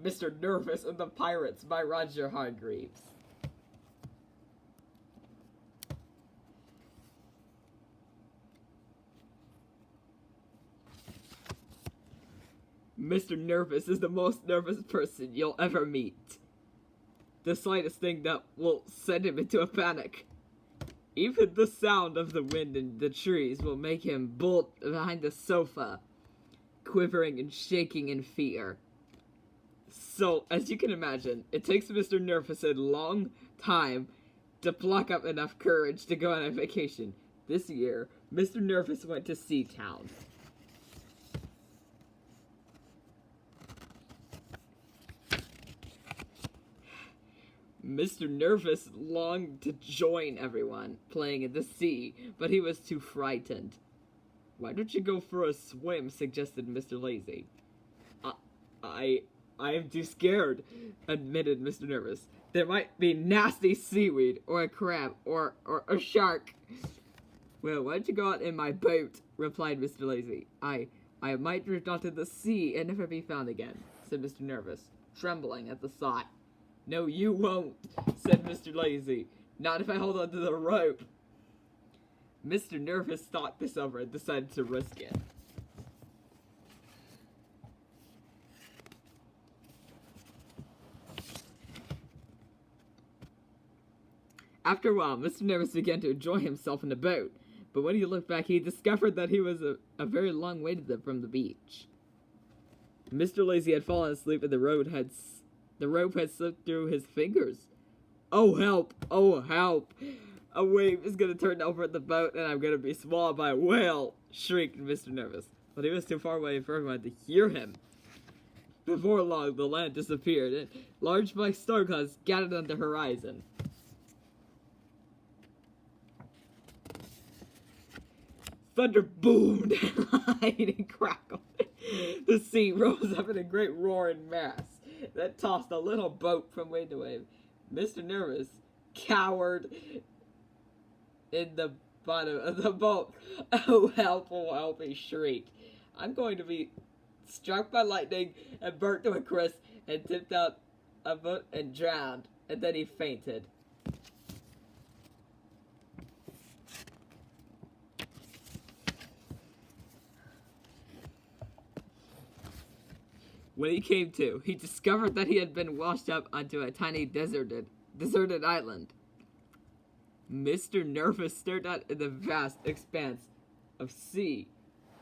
Mr. Nervous and the Pirates by Roger Hargreaves. Mr. Nervous is the most nervous person you'll ever meet. The slightest thing that will send him into a panic. Even the sound of the wind in the trees will make him bolt behind the sofa, quivering and shaking in fear. So, as you can imagine, it takes Mr. Nervous a long time to pluck up enough courage to go on a vacation. This year, Mr. Nervous went to Seatown. Mr. Nervous longed to join everyone playing in the sea, but he was too frightened. "Why don't you go for a swim?" suggested Mr. Lazy. I am too scared," admitted Mr. Nervous. "There might be nasty seaweed, or a crab, or a shark." "Well, why don't you go out in my boat?" replied Mr. Lazy. I might drift onto the sea and never be found again," said Mr. Nervous, trembling at the thought. "No, you won't," said Mr. Lazy. "Not if I hold onto the rope." Mr. Nervous thought this over and decided to risk it. After a while, Mr. Nervous began to enjoy himself in the boat, but when he looked back, he discovered that he was a very long way from the beach. Mr. Lazy had fallen asleep and the rope had slipped through his fingers. "Oh, help! Oh, help! A wave is going to turn over the boat and I'm going to be swallowed by a whale!" shrieked Mr. Nervous, but he was too far away for everyone to hear him. Before long, the land disappeared and large black storm clouds gathered on the horizon. Thunder boomed and lightning crackled. The sea rose up in a great roaring mass that tossed a little boat from wave to wave. Mr. Nervous cowered in the bottom of the boat. "Oh, help," he shrieked. "I'm going to be struck by lightning and burnt to a crisp and tipped out a boat and drowned." And then he fainted. When he came to, he discovered that he had been washed up onto a tiny deserted island. Mr. Nervous stared out in the vast expanse of sea.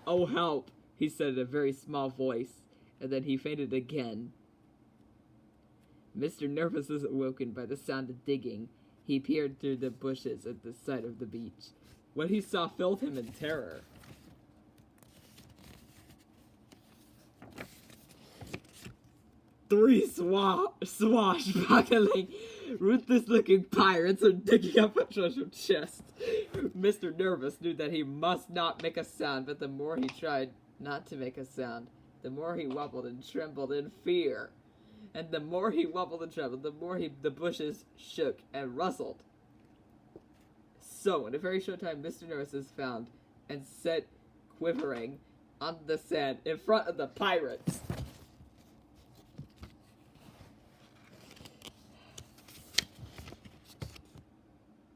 "Oh, help," he said in a very small voice, and then he fainted again. Mr. Nervous was awoken by the sound of digging. He peered through the bushes at the side of the beach. What he saw filled him in terror. Three swashbuckling, ruthless-looking pirates are digging up a treasure chest. Mr. Nervous knew that he must not make a sound, but the more he tried not to make a sound, the more he wobbled and trembled in fear. And the more he wobbled and trembled, the more the bushes shook and rustled. So, in a very short time, Mr. Nervous is found and set quivering on the sand in front of the pirates.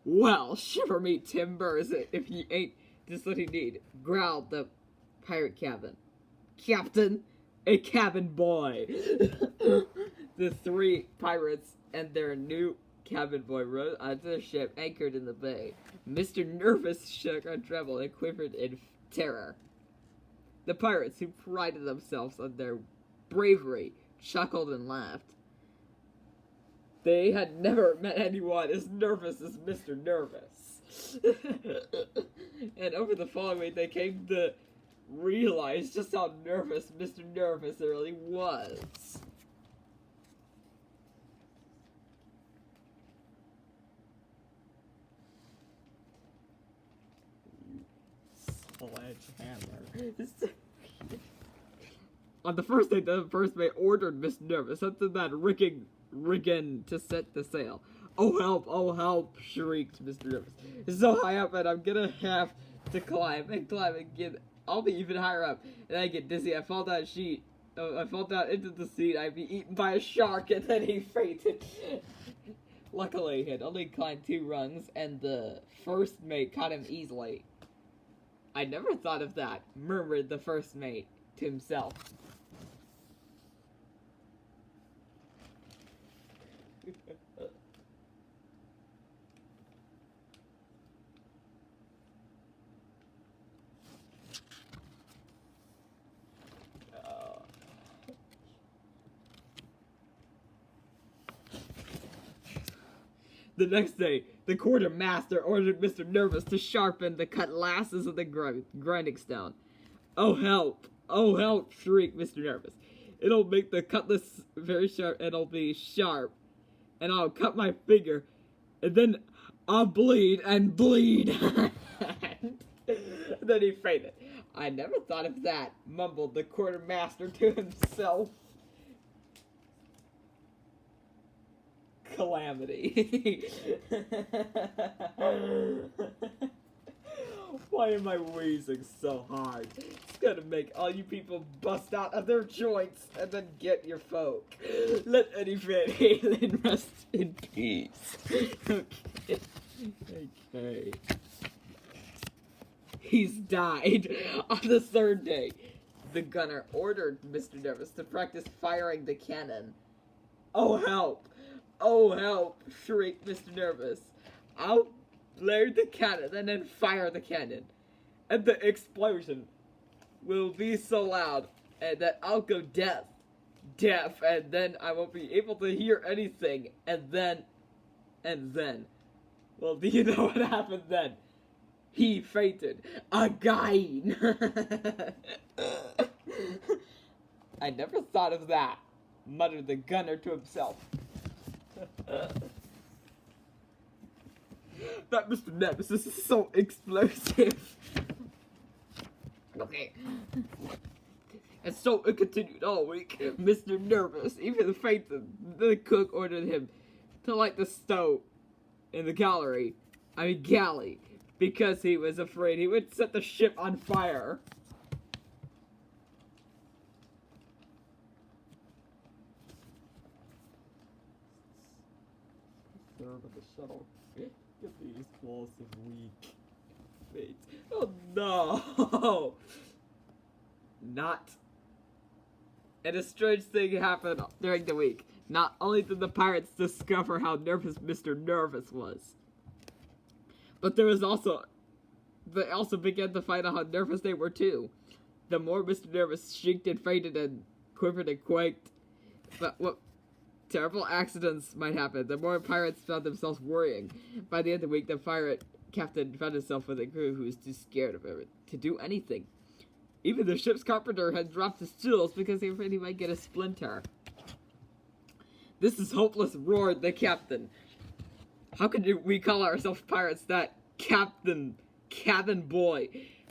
"Well, shiver me timbers if you ain't just what he need," growled the pirate captain, a cabin boy. The three pirates and their new cabin boy rode onto the ship anchored in the bay. Mr. Nervous shook and trembled and quivered in terror. The pirates, who prided themselves on their bravery, chuckled and laughed. They had never met anyone as nervous as Mr. Nervous. And over the following week, they came to realize just how nervous Mr. Nervous really was. Sledgehammer. On the first day, the first mate ordered Mr. Nervous up to that rigging to set the sail. Oh help, shrieked Mr. Nervous. "It's so high up and I'm gonna have to climb and get, I'll be even higher up, and I get dizzy, I fall down a sheet, I fell down into the sea, I'd be eaten by a shark, and then he fainted. Luckily, he had only climbed 2 rungs, and the first mate caught him easily. I never thought of that, murmured the first mate to himself. The next day, the quartermaster ordered Mr. Nervous to sharpen the cutlasses of the grinding stone. "Oh help! Oh help!" shrieked Mr. Nervous. "It'll make the cutlass very sharp, and it'll be sharp, and I'll cut my finger, and then I'll bleed and bleed." Then he fainted. "I never thought of that," mumbled the quartermaster to himself. Calamity. Why am I wheezing so hard? It's gonna make all you people bust out of their joints and then get your folk. Let Eddie Van Halen rest in peace. Okay. He's died. On the 3rd day, the gunner ordered Mr. Nervous to practice firing the cannon. "Oh help! Oh help!" shrieked Mr. Nervous. "I'll load the cannon and then fire the cannon, and the explosion will be so loud and that I'll go deaf, and then I won't be able to hear anything, and then, well, do you know what happened then? He fainted again." "I never thought of that," muttered the gunner to himself. "That Mr. Nervous is so explosive." Okay. And so it continued all week. Mr. Nervous even fainted. The cook ordered him to light the stove in the galley, because he was afraid he would set the ship on fire. Of the shuttle. Get the explosive weak. Wait. Oh no! Not. And a strange thing happened during the week. Not only did the pirates discover how nervous Mr. Nervous was, but they also began to find out how nervous they were too. The more Mr. Nervous shrieked and fainted and quivered and quaked, but what terrible accidents might happen, the more pirates found themselves worrying. By the end of the week, the pirate captain found himself with a crew who was too scared of it to do anything. Even the ship's carpenter had dropped his tools because he was afraid he might get a splinter. "This is hopeless," roared the captain. "How could we call ourselves pirates? That cabin boy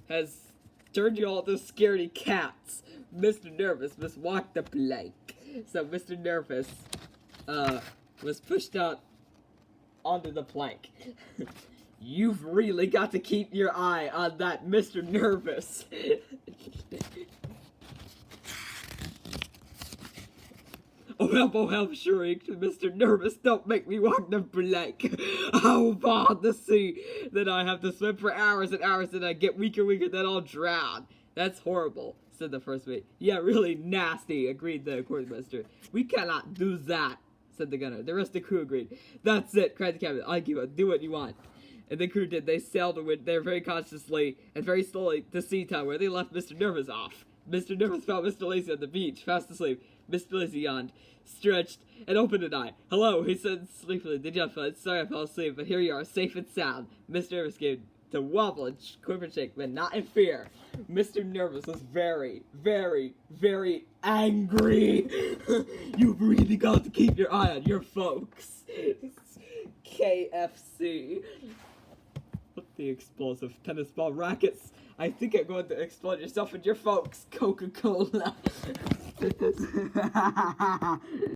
has turned you all to scaredy cats." Mr. Nervous must walk the plank. So Mr. Nervous was pushed out onto the plank. "You've really got to keep your eye on that Mr. Nervous." Oh help, shrieked Mr. Nervous. "Don't make me walk the plank. How far the sea that I have to swim for hours and hours, and I get weaker, then I'll drown." "That's horrible," said the first mate. "Yeah, really nasty," agreed the quartermaster. "We cannot do that," said the gunner. The rest of the crew agreed. "That's it," cried the captain. "I give up. Do what you want." And the crew did. They sailed there very cautiously and very slowly to Seatown, where they left Mr. Nervous off. Mr. Nervous found Mr. Lazy on the beach, fast asleep. Mr. Lazy yawned, stretched, and opened an eye. "Hello," he said sleepily. "Did you feel? Sorry I fell asleep, but here you are, safe and sound." Mr. Nervous gave to wobble and quiver and shake, but not in fear. Mr. Nervous was very, very, very angry. "You've really got to keep your eye on your folks." KFC. Look, the explosive tennis ball rackets. "I think I'm going to explode yourself and your folks." Coca-Cola.